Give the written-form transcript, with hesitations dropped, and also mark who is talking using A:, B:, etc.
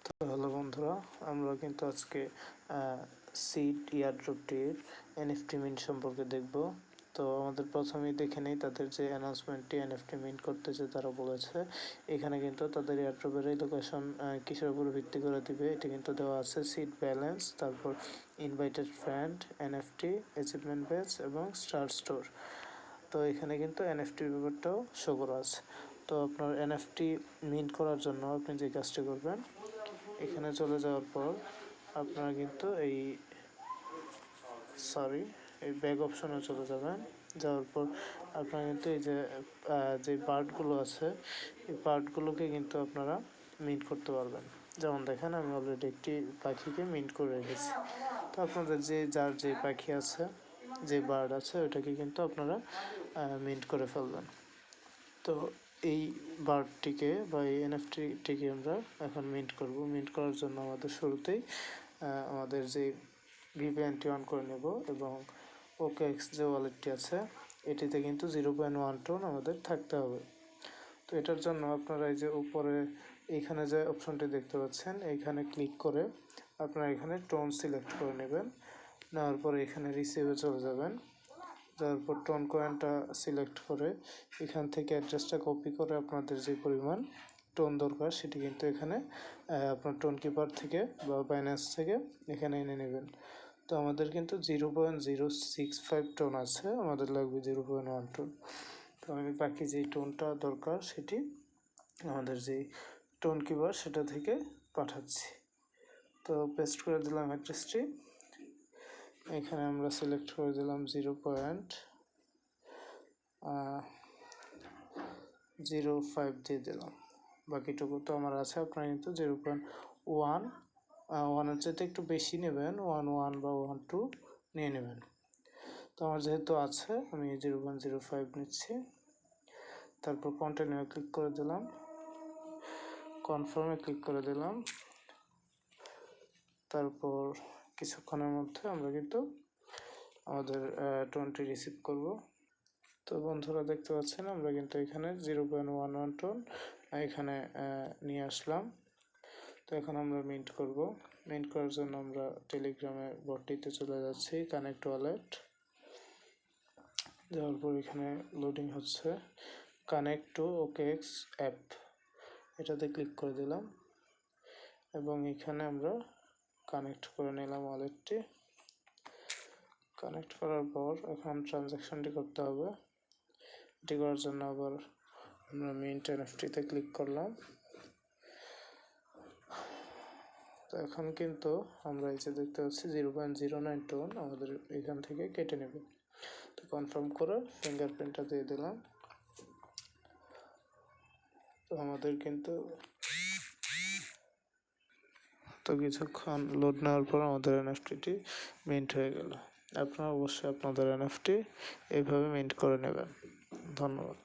A: তো হ্যালো বন্ধুরা, আমরা কিন্তু আজকে সিড ইয়ারড্রপটির এনএফটি মিন্ট সম্পর্কে দেখব। তো আমাদের প্রথমেই দেখে নেই তাদের যে অ্যানাউন্সমেন্টটি এনএফটি মিন্ট করতেছে তারা বলেছে এখানে কিন্তু তাদের ইয়ারড্রপের লোকেশন কিসের উপর ভিত্তি করে দিবে এটা কিন্তু দেওয়া আছে। সিড ব্যালেন্স, তারপর invited friend, NFT, achievement badge এবং স্টার স্টোর। তো এখানে কিন্তু এনএফটির ব্যাপারটাও শো করা আছে। তো আপনার এনএফটি মিন্ট করার জন্য আপনি যে কাজটি করবেন, এখানে চলে যাওয়ার পর আপনারা কিন্তু এই ব্যাক অপশনে চলে যাবেন। যাওয়ার পর আপনারা কিন্তু এই যে পার্টগুলো আছে এই পার্টগুলোকে কিন্তু আপনারা মিন্ট করতে পারবেন। যেমন দেখেন আমি অলরেডি একটি পাখিকে মিন্ট করে রেখেছি। তো আপনাদের যার যে পাখি আছে, যে বার্ড আছে, ওইটাকে কিন্তু আপনারা মিন্ট করে ফেলবেন। তো এই বার্ডটিকে বা এই এনএফটিটিকে আমরা এখন মিন্ট করব। মিন্ট করার জন্য আমাদের শুরুতেই আমাদের যে ভিপিএনটি অন করে নেব এবং OKX যে ওয়ালেটটি আছে এটিতে কিন্তু 0.1 টন আমাদের থাকতে হবে। তো এটার জন্য আপনারা এই যে উপরে এইখানে যে অপশনটি দেখতে পাচ্ছেন এইখানে ক্লিক করে আপনারা এখানে টোন সিলেক্ট করে নেবেন। নেওয়ার পরে এখানে রিসিভে চলে যাবেন। তারপর টোন কয়েনটা সিলেক্ট করে এখান থেকে অ্যাড্রেসটা কপি করে আপনাদের যে পরিমাণ টোন দরকার সেটি কিন্তু এখানে আপনার টোন কিপার থেকে বা বাইন্যান্স থেকে এখানে এনে নেবেন। তো আমাদের কিন্তু 0.065 টোন আছে, আমাদের লাগবে 0.1 টোন। তো আমি বাকি যেই টোনটা দরকার সেটি আমাদের যেই টোন কিপার সেটা থেকে পাঠাচ্ছি। তো পেস্ট করে দিলাম অ্যাড্রেসটি। এখানে আমরা সিলেক্ট করে দিলাম 0.05 দিয়ে দিলাম। বাকিটুকু তো আমার আছে, আপনারা কিন্তু 0.1 চাইতে একটু বেশি নেবেন, 1.1 বা 1.2 নিয়ে নেবেন। তো আমার যেহেতু আছে আমি 0.05 নিচ্ছি। তারপর কন্টিনিউ ক্লিক করে দিলাম, কনফার্মে ক্লিক করে দিলাম। তারপর কিছুক্ষণের মধ্যে আমরা কিন্তু আমাদের টোনটি রিসিভ করব। তো বন্ধুরা দেখতে পাচ্ছেন আমরা কিন্তু এখানে 0.11 টোন এখানে নিয়ে আসলাম। তো এখন আমরা মিন্ট করব। মিন্ট করার জন্য আমরা টেলিগ্রামে বটটিতে চলে যাচ্ছি, কানেক্ট ওয়ালেট। যাওয়ার পর এখানে লোডিং হচ্ছে, কানেক্ট টু OKX অ্যাপ, এটাতে ক্লিক করে দিলাম এবং এখানে আমরা কানেক্ট করে নিলাম ওয়ালেটটি। কানেক্ট করার পর এখন ট্রানজ্যাকশনটি করতে হবে। এটি করার জন্য আবার আমরা মিন্ট এনএফটিতে ক্লিক করলাম। তো এখন কিন্তু আমরা এই যে দেখতে পাচ্ছি 0.09 টোন আমাদের এখান থেকে কেটে নেবে। তো কনফার্ম করে ফিঙ্গারপ্রিন্টটা দিয়ে দিলাম। তো আমাদের কিন্তু কিছুক্ষণ লোড নেওয়ার পর আমাদের এনএফটিটি মিন্ট হয়ে গেল। আপনারা অবশ্যই আপনাদের এনএফটি এইভাবে মিন্ট করে নেবেন। ধন্যবাদ।